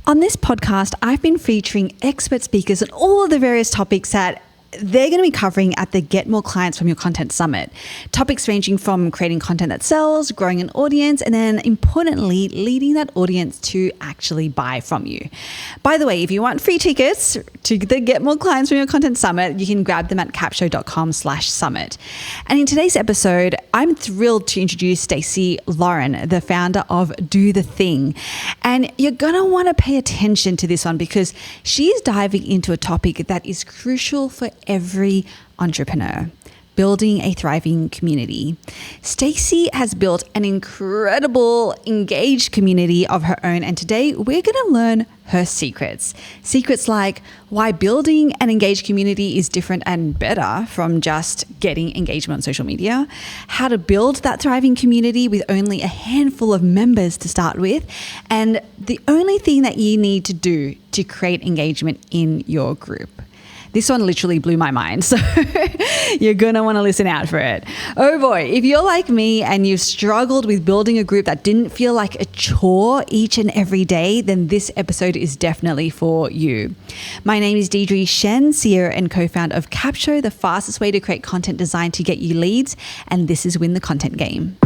On this podcast, I've been featuring expert speakers on all of the various topics that they're going to be covering at the Get More Clients from Your Content Summit. Topics ranging from creating content that sells, growing an audience, and then importantly, leading that audience to actually buy from you. By the way, if you want free tickets to the Get More Clients from Your Content Summit, you can grab them at capshow.com/summit. And in today's episode, I'm thrilled to introduce Stacey Lauren, the founder of Do the Thing. And you're going to want to pay attention to this one because she's diving into a topic that is crucial for every entrepreneur: building a thriving community. Stacey has built an incredible, engaged community of her own, and today we're going to learn her secrets. Secrets like why building an engaged community is different and better from just getting engagement on social media, how to build that thriving community with only a handful of members to start with, and the only thing that you need to do to create engagement in your group. This one literally blew my mind, so you're going to want to listen out for it. Oh boy, if you're like me and you've struggled with building a group that didn't feel like a chore each and every day, then this episode is definitely for you. My name is Deidre Shen, CEO and co-founder of Capshow, the fastest way to create content designed to get you leads, and this is Win the Content Game.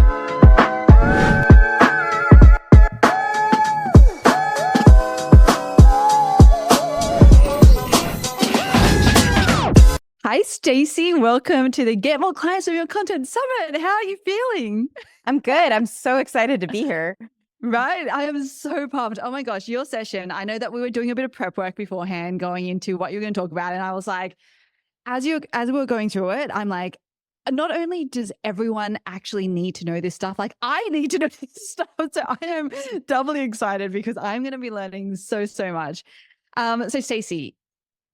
Hi, Stacey. Welcome to the Get More Clients from Your Content Summit. How are you feeling? I'm good. I'm so excited to be here. Right. I am so pumped. Oh my gosh, your session. I know that we were doing a bit of prep work beforehand going into what you're going to talk about. And I was like, as we were going through it, I'm like, not only does everyone actually need to know this stuff, like I need to know this stuff. So I am doubly excited because I'm going to be learning so much. So Stacey,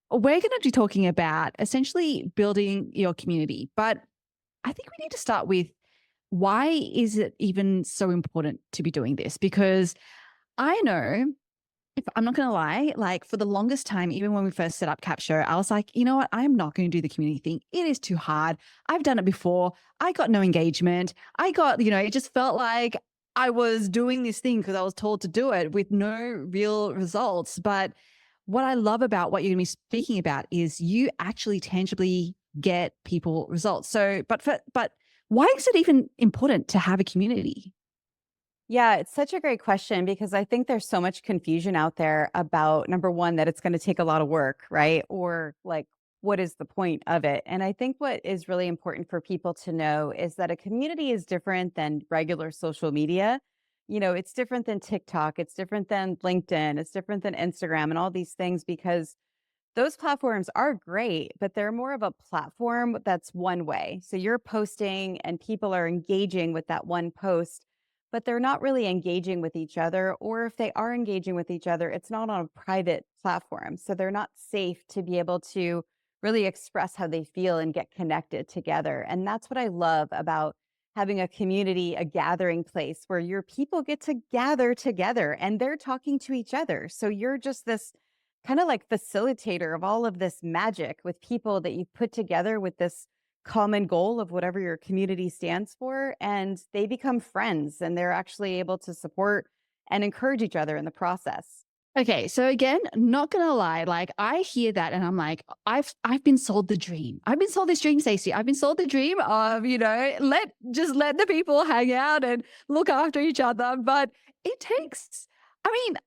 we're going to be talking about essentially building your community, but I think we need to start with why is it even so important to be doing this? Because I know, if I'm not going to lie, like for the longest time, even when we first set up Capshow, I was like, you know what? I'm not going to do the community thing. It is too hard. I've done it before. I got no engagement. It just felt like I was doing this thing because I was told to do it with no real results. But what I love about what you're going to be speaking about is you actually tangibly get people results. So, but why is it even important to have a community? Yeah, it's such a great question because I think there's so much confusion out there about, number one, that it's going to take a lot of work, right? Or like, what is the point of it? And I think what is really important for people to know is that a community is different than regular social media. You know, it's different than TikTok, it's different than LinkedIn, it's different than Instagram and all these things because those platforms are great, but they're more of a platform that's one way. So you're posting and people are engaging with that one post, but they're not really engaging with each other. Or if they are engaging with each other, it's not on a private platform. So they're not safe to be able to really express how they feel and get connected together. And that's what I love about having a community, a gathering place where your people get to gather together and they're talking to each other. So you're just this kind of like facilitator of all of this magic with people that you've put together with this common goal of whatever your community stands for. And they become friends and they're actually able to support and encourage each other in the process. Okay, so again, not gonna lie, like I hear that and I'm like, I've been sold the dream. I've been sold this dream, Stacey. I've been sold the dream of, let the people hang out and look after each other. But it takes, I mean,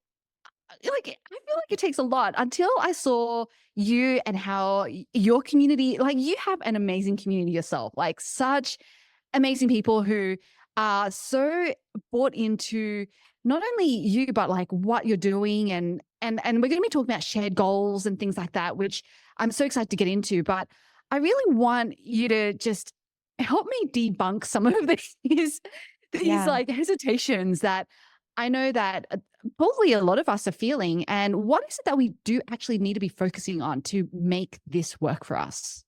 like I feel like it takes a lot until I saw you and how your community, like you have an amazing community yourself, like such amazing people who are so bought into not only you but like what you're doing and we're going to be talking about shared goals and things like that, which I'm so excited to get into. But I really want you to just help me debunk some of these Yeah. like hesitations that I know that probably a lot of us are feeling. And what is it that we do actually need to be focusing on to make this work for us?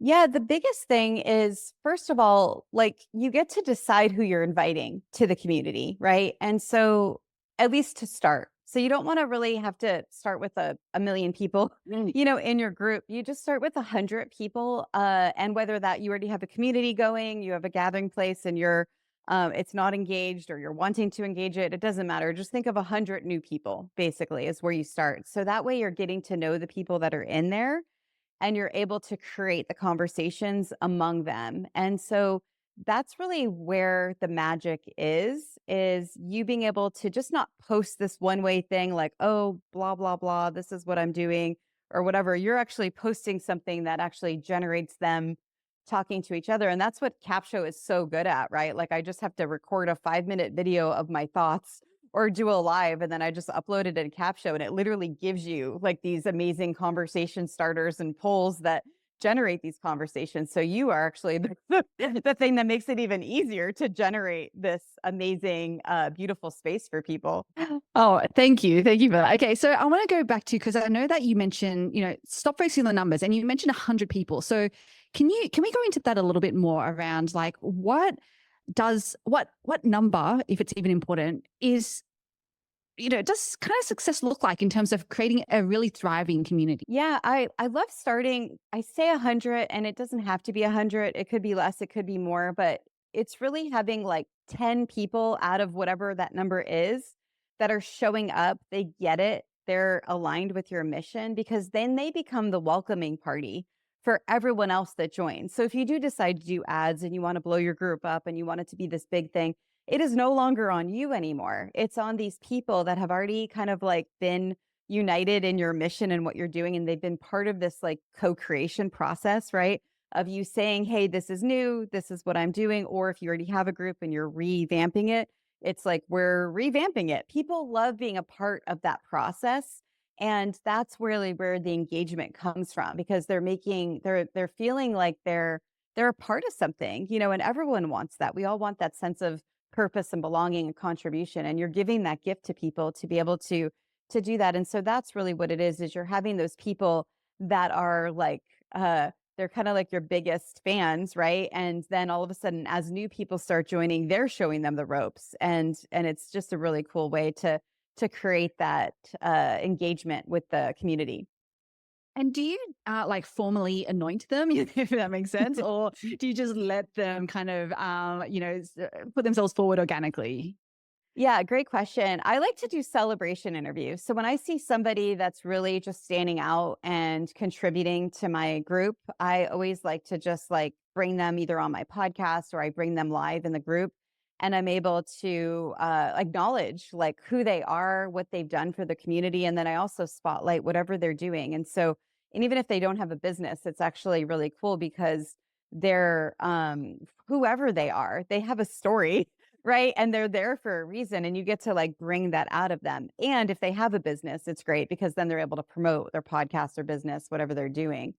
Yeah, the biggest thing is, first of all, like you get to decide who you're inviting to the community, right? And so, at least to start. So, you don't want to really have to start with a million people, in your group. You just start with 100 people. And whether that you already have a community going, you have a gathering place, and you're it's not engaged or you're wanting to engage it, it doesn't matter. Just think of 100 new people, basically, is where you start. So that way you're getting to know the people that are in there and you're able to create the conversations among them. And so that's really where the magic is you being able to just not post this one way thing like, oh, blah, blah, blah, this is what I'm doing or whatever. You're actually posting something that actually generates them talking to each other. And that's what Capsho is so good at, right? Like I just have to record a 5-minute video of my thoughts or do a live and then I just upload it in Capsho and it literally gives you like these amazing conversation starters and polls that generate these conversations. So you are actually the thing that makes it even easier to generate this amazing, beautiful space for people. Oh, thank you. Thank you for that. Okay. So I want to go back to, because I know that you mentioned, stop focusing on the numbers and you mentioned 100 people. So can we go into that a little bit more around like what number, if it's even important, is, does kind of success look like in terms of creating a really thriving community? Yeah, I love starting. I say 100 and it doesn't have to be 100. It could be less, it could be more, but it's really having like 10 people out of whatever that number is that are showing up. They get it. They're aligned with your mission because then they become the welcoming party for everyone else that joins. So if you do decide to do ads and you want to blow your group up and you want it to be this big thing, it is no longer on you anymore. It's on these people that have already kind of like been united in your mission and what you're doing. And they've been part of this like co-creation process, right? Of you saying, hey, this is new, this is what I'm doing. Or if you already have a group and you're revamping it, it's like we're revamping it. People love being a part of that process. And that's really where the engagement comes from because they're feeling like they're a part of something, and everyone wants that. We all want that sense of purpose and belonging and contribution. And you're giving that gift to people to be able to do that. And so that's really what it is you're having those people that are like they're kind of like your biggest fans, right? And then all of a sudden as new people start joining, they're showing them the ropes. And it's just a really cool way to create that engagement with the community. And do you like formally anoint them, if that makes sense, or do you just let them kind of, put themselves forward organically? Yeah, great question. I like to do celebration interviews. So when I see somebody that's really just standing out and contributing to my group, I always like to just like bring them either on my podcast or I bring them live in the group and I'm able to acknowledge like who they are, what they've done for the community. And then I also spotlight whatever they're doing. And even if they don't have a business, it's actually really cool because they're whoever they are, they have a story. Right. And they're there for a reason. And you get to like bring that out of them. And if they have a business, it's great because then they're able to promote their podcast or business, whatever they're doing.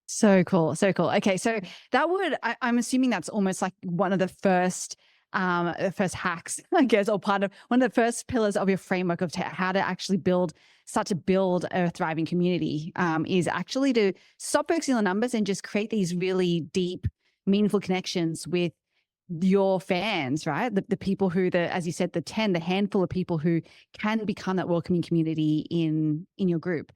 So cool. So cool. Okay. So I'm assuming that's almost like one of the first hacks, I guess, or part of one of the first pillars of your framework of how to actually build a thriving community, is actually to stop focusing on numbers and just create these really deep, meaningful connections with your fans, right? The people who, as you said, the handful of people who can become that welcoming community in your group.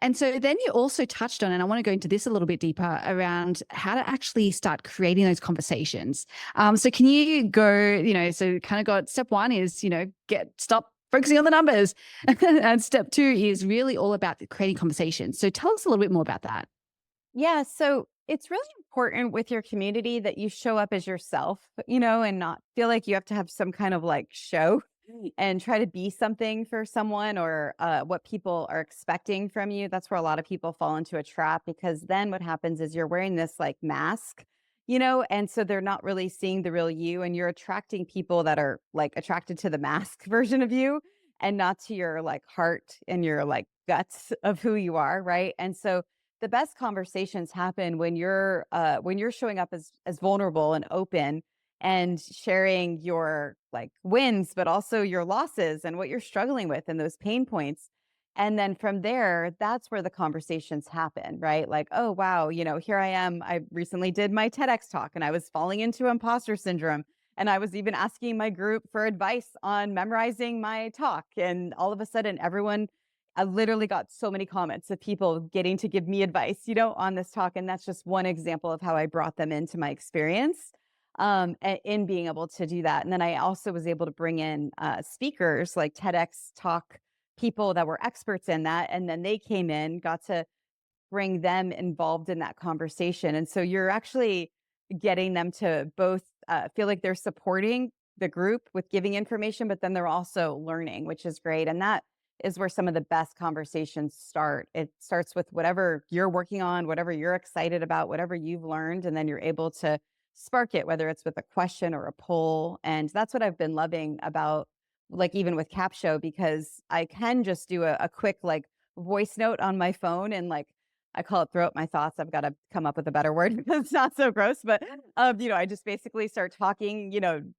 And so then you also touched on, and I want to go into this a little bit deeper around how to actually start creating those conversations. So can you go, so kind of got step one is, stop focusing on the numbers. And step two is really all about creating conversations. So tell us a little bit more about that. Yeah. So it's really important with your community that you show up as yourself, and not feel like you have to have some kind of like show and try to be something for someone or what people are expecting from you. That's where a lot of people fall into a trap because then what happens is you're wearing this like mask, and so they're not really seeing the real you and you're attracting people that are like attracted to the mask version of you and not to your like heart and your like guts of who you are, right? And so the best conversations happen when you're showing up as vulnerable and open and sharing your like wins, but also your losses and what you're struggling with and those pain points. And then from there, that's where the conversations happen, right? Like, oh, wow, here I am. I recently did my TEDx talk and I was falling into imposter syndrome. And I was even asking my group for advice on memorizing my talk. And all of a sudden, I literally got so many comments of people getting to give me advice, on this talk. And that's just one example of how I brought them into my experience. in being able to do that. And then I also was able to bring in speakers like TEDx talk people that were experts in that. And then they came in, got to bring them involved in that conversation. And so you're actually getting them to both feel like they're supporting the group with giving information, but then they're also learning, which is great. And that is where some of the best conversations start. It starts with whatever you're working on, whatever you're excited about, whatever you've learned, and then you're able to spark it, whether it's with a question or a poll. And that's what I've been loving about, like, even with Capshow, because I can just do a quick like voice note on my phone and like I call it throw up my thoughts. I've got to come up with a better word because it's not so gross. But I just basically start talking,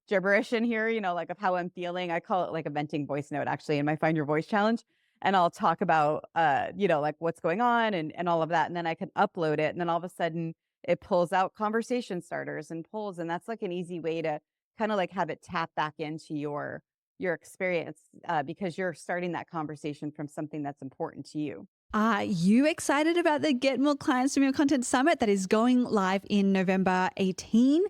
gibberish in here, like of how I'm feeling. I call it like a venting voice note actually in my Find Your Voice challenge. And I'll talk about like what's going on and all of that. And then I can upload it. And then all of a sudden it pulls out conversation starters and polls. And that's like an easy way to kind of like have it tap back into your experience because you're starting that conversation from something that's important to you. Are you excited about the Get More Clients from Your Content Summit that is going live in November 18?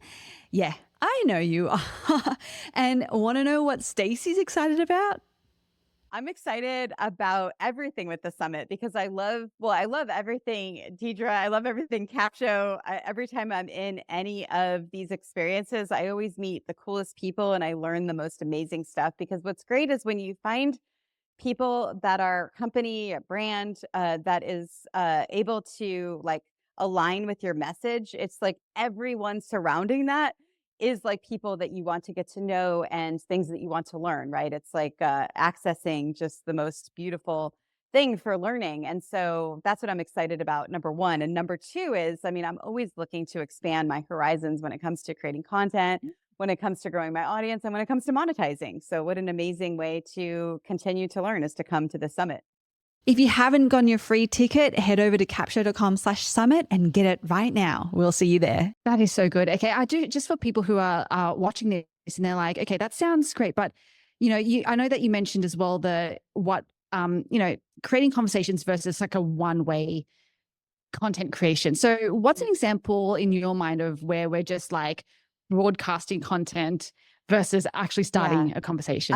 Yeah, I know you are. And want to know what Stacey's excited about? I'm excited about everything with the summit because I love everything, Deidre. I love everything Capshow. Every time I'm in any of these experiences, I always meet the coolest people and I learn the most amazing stuff because what's great is when you find people that are company, a brand that is able to like align with your message. It's like everyone surrounding that is like people that you want to get to know and things that you want to learn, right? It's like accessing just the most beautiful thing for learning. And so that's what I'm excited about, number one. And number two is, I mean, I'm always looking to expand my horizons when it comes to creating content, when it comes to growing my audience, and when it comes to monetizing. So what an amazing way to continue to learn is to come to the summit. If you haven't gotten your free ticket, head over to capshow.com/summit and get it right now. We'll see you there. That is so good. Okay, I do, just for people who are watching this and they're like, okay, that sounds great, but I know that you mentioned as well creating conversations versus like a one-way content creation. So what's an example in your mind of where we're just like broadcasting content versus actually starting a conversation?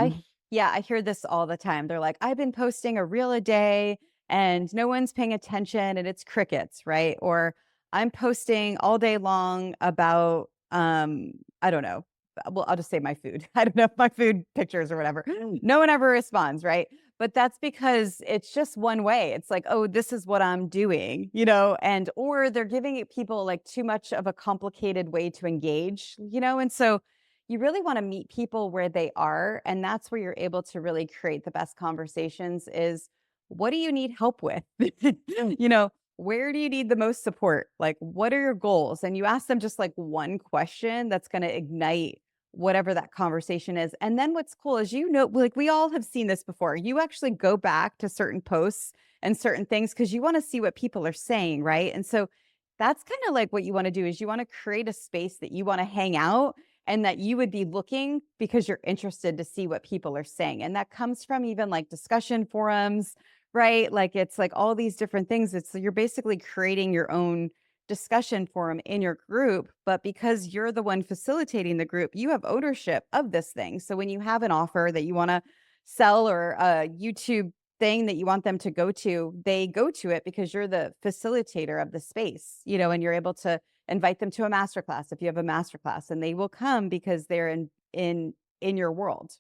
I hear this all the time. They're like, I've been posting a reel a day and no one's paying attention and it's crickets, right? Or I'm posting all day long about I don't know. Well, I'll just say my food. I don't know, my food pictures or whatever. No one ever responds, right? But that's because it's just one way. It's like, oh, this is what I'm doing, and or they're giving it people like too much of a complicated way to engage, and so you really want to meet people where they are, and that's where you're able to really create the best conversations is what do you need help with? Where do you need the most support? Like, what are your goals? And you ask them just like one question that's going to ignite whatever that conversation is. And then what's cool is, like we all have seen this before. You actually go back to certain posts and certain things because you want to see what people are saying, right? And so that's kind of like what you want to do is you want to create a space that you want to hang out and that you would be looking because you're interested to see what people are saying. And that comes from even like discussion forums, right? Like it's like all these different things. It's you're basically creating your own discussion forum in your group, but because you're the one facilitating the group, you have ownership of this thing. So when you have an offer that you want to sell or a YouTube thing that you want them to go to, they go to it because you're the facilitator of the space, and you're able to invite them to a masterclass if you have a masterclass, and they will come because they're in your world.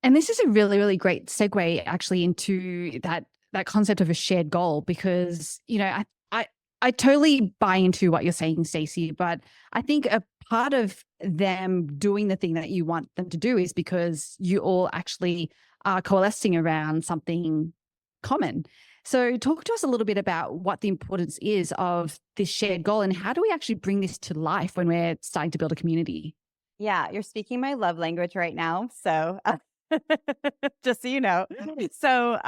And this is a really, really great segue actually into that concept of a shared goal because, I totally buy into what you're saying, Stacey, but I think a part of them doing the thing that you want them to do is because you all actually are coalescing around something common. So talk to us a little bit about what the importance is of this shared goal and how do we actually bring this to life when we're starting to build a community? Yeah, you're speaking my love language right now. So just so you know. So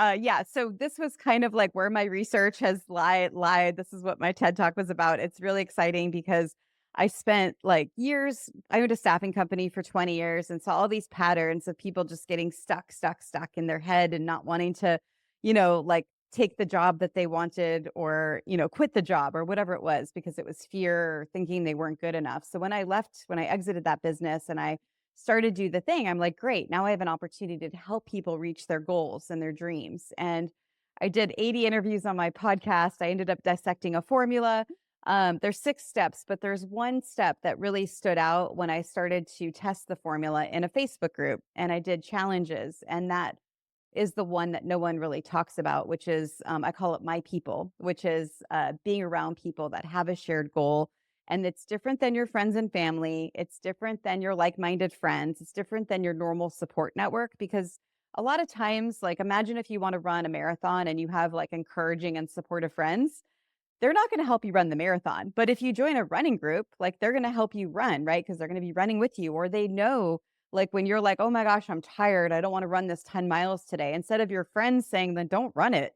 this was kind of like where my research has lied. This is what my TED Talk was about. It's really exciting because I spent like years, I owned a staffing company for 20 years and saw all these patterns of people just getting stuck in their head and not wanting to, like take the job that they wanted or, quit the job or whatever it was because it was fear or thinking they weren't good enough. So when I exited that business and I started to do the thing, I'm like, great, now I have an opportunity to help people reach their goals and their dreams. And I did 80 interviews on my podcast. I ended up dissecting a formula. There's 6 steps, but there's one step that really stood out when I started to test the formula in a Facebook group and I did challenges. And that is the one that no one really talks about, which is I call it my people, which is being around people that have a shared goal. And it's different than your friends and family. It's different than your like minded friends. It's different than your normal support network because a lot of times, like, imagine if you want to run a marathon and you have like encouraging and supportive friends, they're not going to help you run the marathon. But if you join a running group, like they're going to help you run, right? Because they're going to be running with you, or they know, like when you're like, oh my gosh, I'm tired. I don't want to run this 10 miles today. Instead of your friends saying, then don't run it,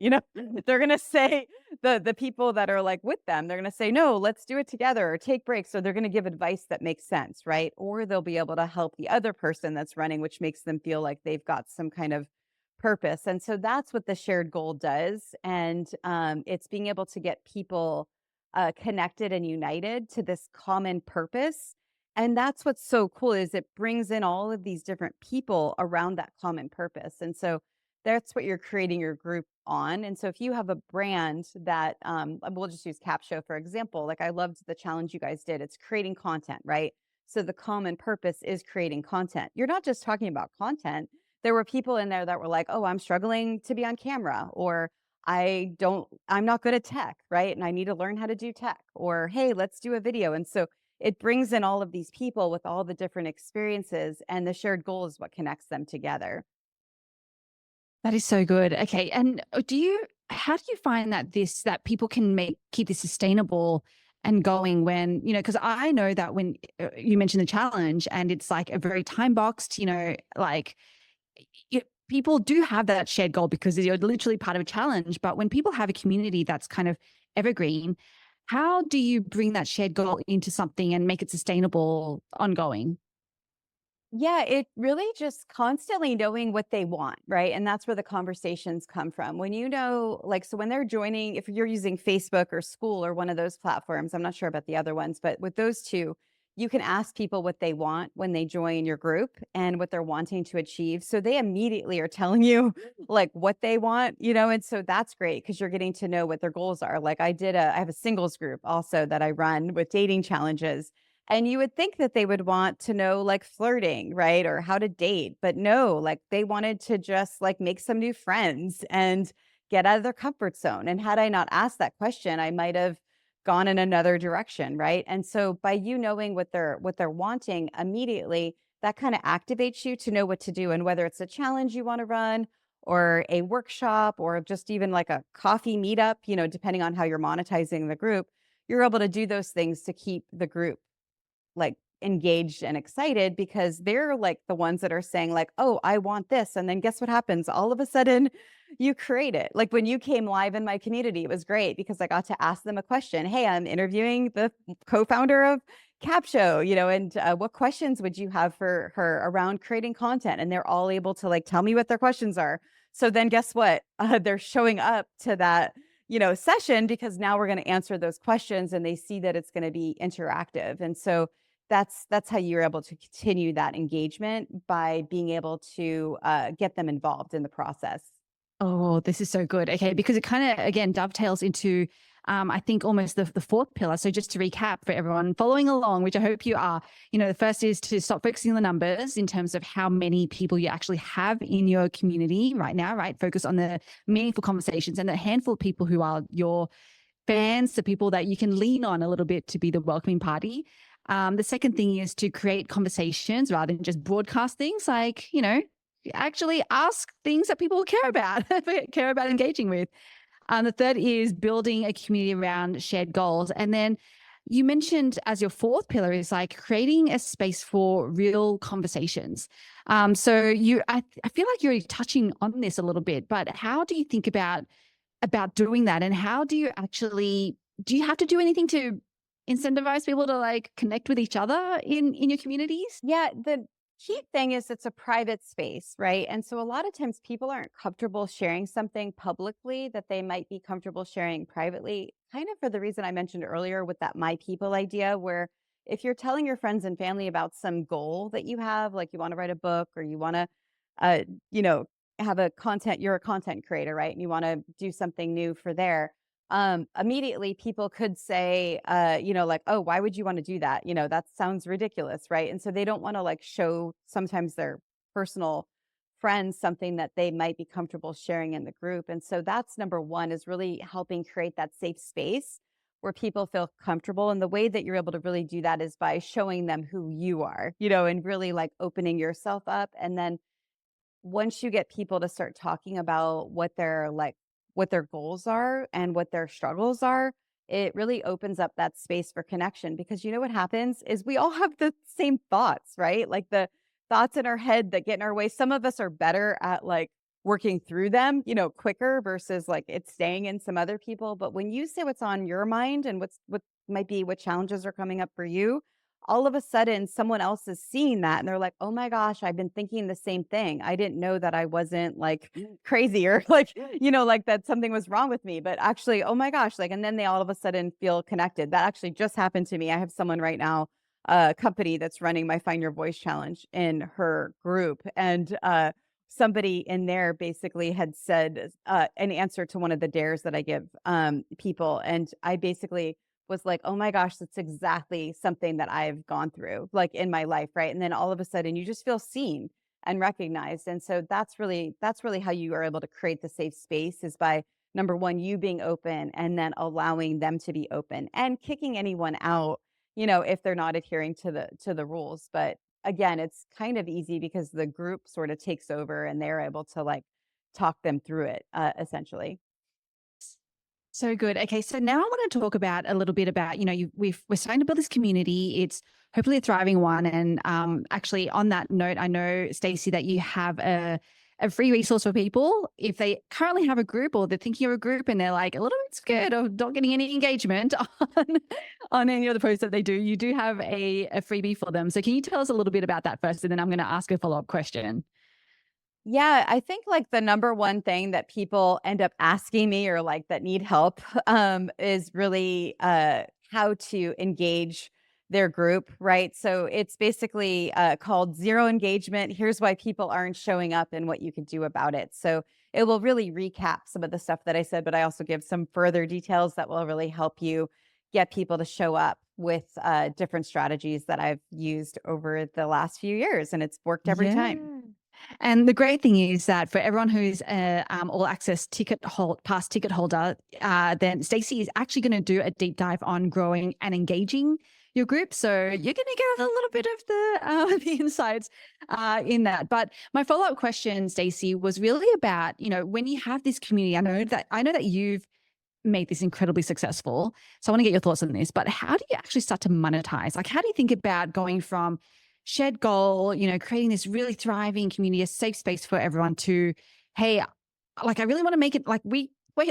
they're going to say, the people that are like with them, they're going to say, no, let's do it together or take breaks. So they're going to give advice that makes sense, right? Or they'll be able to help the other person that's running, which makes them feel like they've got some kind of purpose. And so that's what the shared goal does. And it's being able to get people connected and united to this common purpose. And that's what's so cool is it brings in all of these different people around that common purpose. And so that's what you're creating your group on. And so if you have a brand that we'll just use Capshow for example, like I loved the challenge you guys did. It's creating content, right? So the common purpose is creating content. You're not just talking about content. There were people in there that were like, oh, I'm struggling to be on camera, or I'm not good at tech, right? And I need to learn how to do tech, or hey, let's do a video. And so it brings in all of these people with all the different experiences, and the shared goal is what connects them together. That is so good. Okay. And how do you find that people can keep this sustainable and going when, because I know that when you mentioned the challenge and it's like a very time boxed, like people do have that shared goal because you're literally part of a challenge. But when people have a community that's kind of evergreen, how do you bring that shared goal into something and make it sustainable, ongoing? Yeah, it really just constantly knowing what they want, right? And that's where the conversations come from. When so when they're joining, if you're using Facebook or School or one of those platforms, I'm not sure about the other ones, but with those two, you can ask people what they want when they join your group and what they're wanting to achieve. So they immediately are telling you like what they want, and so that's great because you're getting to know what their goals are. Like I have a singles group also that I run with dating challenges. And you would think that they would want to know like flirting, right? Or how to date. But no, like they wanted to just like make some new friends and get out of their comfort zone. And had I not asked that question, I might have gone in another direction, right? And so by you knowing what they're wanting immediately, that kind of activates you to know what to do. And whether it's a challenge you want to run or a workshop or just even like a coffee meetup, depending on how you're monetizing the group, you're able to do those things to keep the group like engaged and excited because they're like the ones that are saying like, oh, I want this. And then guess what happens? All of a sudden you create it. Like when you came live in my community, it was great because I got to ask them a question. Hey, I'm interviewing the co-founder of Capshow, and what questions would you have for her around creating content? And they're all able to like tell me what their questions are. So then guess what? They're showing up to that session because now we're going to answer those questions and they see that it's going to be interactive. And so that's how you're able to continue that engagement by being able to get them involved in the process. Oh, this is so good. Okay, because it kind of again dovetails into I think almost the fourth pillar. So just to recap for everyone following along, which I hope you are, the first is to stop focusing on the numbers in terms of how many people you actually have in your community right now, right? Focus on the meaningful conversations and the handful of people who are your fans, the people that you can lean on a little bit to be the welcoming party. The second thing is to create conversations rather than just broadcast things like, actually ask things that people care about, care about engaging with. The third is building a community around shared goals. And then you mentioned as your fourth pillar is like creating a space for real conversations. I feel like you're touching on this a little bit, but how do you think about doing that? And how do you do you have to do anything to incentivize people to like connect with each other in your communities? Yeah, key thing is it's a private space, right? And so a lot of times people aren't comfortable sharing something publicly that they might be comfortable sharing privately, kind of for the reason I mentioned earlier with that my people idea, where if you're telling your friends and family about some goal that you have, like you want to write a book or you want to, uh, you know, have a content, you're a content creator, right? And you want to do something new for there. Immediately people could say, like, oh, why would you want to do that? That sounds ridiculous, right? And so they don't want to like show sometimes their personal friends something that they might be comfortable sharing in the group. And so that's number one, is really helping create that safe space where people feel comfortable. And the way that you're able to really do that is by showing them who you are, and really like opening yourself up. And then once you get people to start talking about what their goals are and what their struggles are, it really opens up that space for connection, because what happens is we all have the same thoughts, right? Like the thoughts in our head that get in our way. Some of us are better at like working through them, quicker versus like it's staying in some other people. But when you say what's on your mind and what might be what challenges are coming up for you, all of a sudden someone else is seeing that and they're like, oh my gosh, I've been thinking the same thing. I didn't know that I wasn't like crazy or like, like that something was wrong with me. But actually, oh my gosh, like, and then they all of a sudden feel connected. That actually just happened to me. I have someone right now, a company that's running my Find Your Voice challenge in her group. And somebody in there basically had said an answer to one of the dares that I give people. And I basically was like, oh my gosh, that's exactly something that I've gone through like in my life, right? And then all of a sudden you just feel seen and recognized. And so that's really how you are able to create the safe space, is by number one, you being open and then allowing them to be open and kicking anyone out, if they're not adhering to the rules. But again, it's kind of easy because the group sort of takes over and they're able to like talk them through it, essentially. So good. Okay, so now I want to talk about a little bit about, we're starting to build this community. It's hopefully a thriving one. And actually, on that note, I know, Stacey, that you have a free resource for people if they currently have a group or they're thinking of a group and they're like a little bit scared of not getting any engagement on any of the posts that they do. You do have a freebie for them. So can you tell us a little bit about that first? And then I'm going to ask a follow-up question. Yeah, I think like the number one thing that people end up asking me or like that need help is really how to engage their group, right? So it's basically called Zero Engagement. Here's why people aren't showing up and what you can do about it. So it will really recap some of the stuff that I said, but I also give some further details that will really help you get people to show up with different strategies that I've used over the last few years, and it's worked every Yeah. time. And the great thing is that for everyone who's a all access past ticket holder, then Stacey is actually going to do a deep dive on growing and engaging your group. So you're going to get a little bit of the insights in that. But my follow up question, Stacey, was really about, when you have this community. I know that you've made this incredibly successful. So I want to get your thoughts on this. But how do you actually start to monetize? Like, how do you think about going from shared goal, creating this really thriving community, a safe space for everyone to, hey, like I really want to make it like we're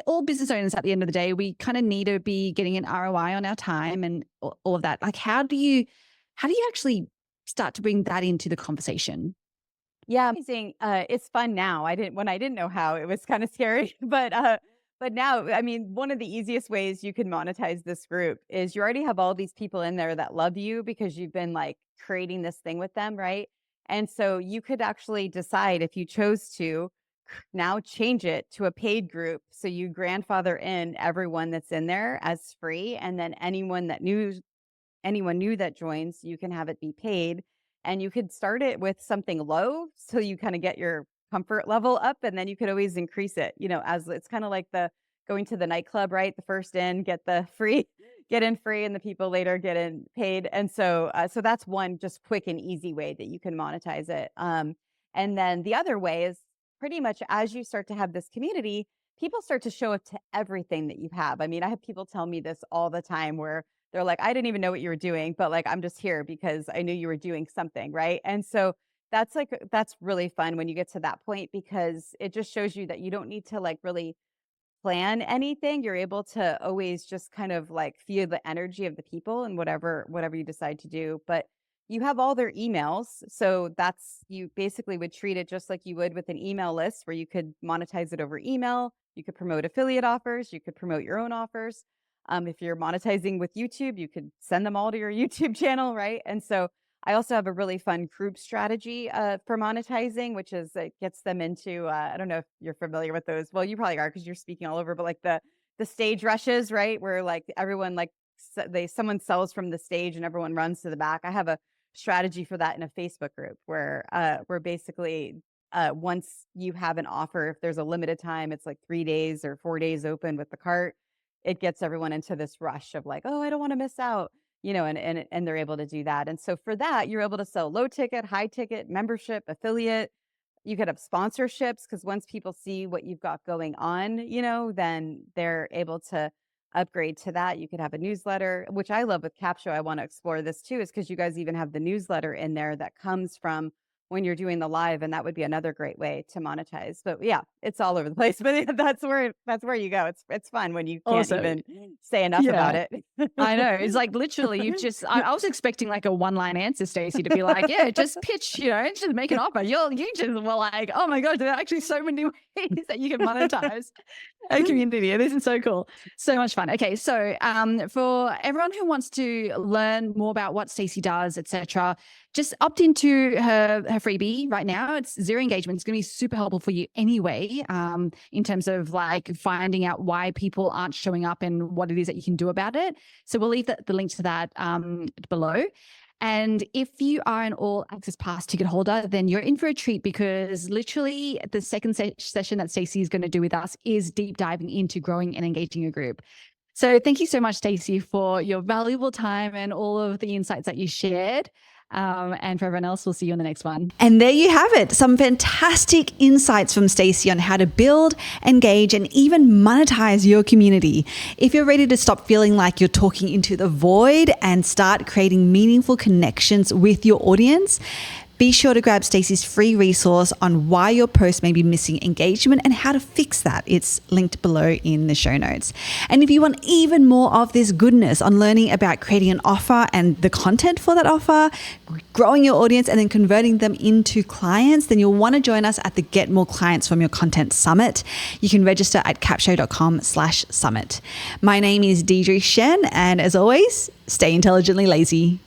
all business owners at the end of the day. We kind of need to be getting an ROI on our time and all of that. Like, how do you actually start to bring that into the conversation? Yeah, amazing. It's fun now. When I didn't know how, it was kind of scary, but now, I mean, one of the easiest ways you can monetize this group is you already have all these people in there that love you because you've been like creating this thing with them, right? And so you could actually decide, if you chose to, now change it to a paid group. So you grandfather in everyone that's in there as free, and then anyone new that joins, you can have it be paid. And you could start it with something low so you kind of get your comfort level up, and then you could always increase it, as it's kind of like the going to the nightclub, right? The first in, get the free, get in free, and the people later get in paid. And so that's one just quick and easy way that you can monetize it. And then the other way is pretty much as you start to have this community, people start to show up to everything that you have. I mean, I have people tell me this all the time where they're like, I didn't even know what you were doing, but like, I'm just here because I knew you were doing something. Right. And so that's really fun when you get to that point, because it just shows you that you don't need to like really plan anything. You're able to always just kind of like feel the energy of the people and whatever you decide to do. But you have all their emails. So you basically would treat it just like you would with an email list where you could monetize it over email. You could promote affiliate offers. You could promote your own offers. If you're monetizing with YouTube, you could send them all to your YouTube channel, right? And so I also have a really fun group strategy for monetizing, which is it gets them into I don't know if you're familiar with those. Well, you probably are because you're speaking all over, but like the stage rushes, right? Where like everyone like someone sells from the stage and everyone runs to the back. I have a strategy for that in a Facebook group where basically once you have an offer, if there's a limited time, it's like 3 days or 4 days open with the cart, it gets everyone into this rush of like, oh, I don't want to miss out, and they're able to do that. And so for that, you're able to sell low ticket, high ticket, membership, affiliate. You could have sponsorships because once people see what you've got going on, then they're able to upgrade to that. You could have a newsletter, which I love with Capshow. I want to explore this too, is because you guys even have the newsletter in there that comes from when you're doing the live, and that would be another great way to monetize. But yeah, it's all over the place. But that's where you go. It's fun when you can't Also, even say enough about yeah. it. I know. It's like literally you've just I was expecting like a one-line answer, Stacey, to be like, yeah, just pitch, just make an offer. You just were like, oh my God, there are actually so many ways that you can monetize a community. This is so cool. So much fun. Okay. So for everyone who wants to learn more about what Stacey does, etc., just opt into her freebie right now. It's zero engagement. It's going to be super helpful for you anyway, in terms of like finding out why people aren't showing up and what it is that you can do about it. So we'll leave the link to that below. And if you are an all access pass ticket holder, then you're in for a treat because literally the second session that Stacey is going to do with us is deep diving into growing and engaging a group. So thank you so much, Stacey, for your valuable time and all of the insights that you shared. And for everyone else, we'll see you on the next one. And there you have it. Some fantastic insights from Stacey on how to build, engage, and even monetize your community. If you're ready to stop feeling like you're talking into the void and start creating meaningful connections with your audience, be sure to grab Stacey's free resource on why your post may be missing engagement and how to fix that. It's linked below in the show notes. And if you want even more of this goodness on learning about creating an offer and the content for that offer, growing your audience and then converting them into clients, then you'll want to join us at the Get More Clients from Your Content Summit. You can register at capshow.com/summit. My name is Deidre Shen, and as always, stay intelligently lazy.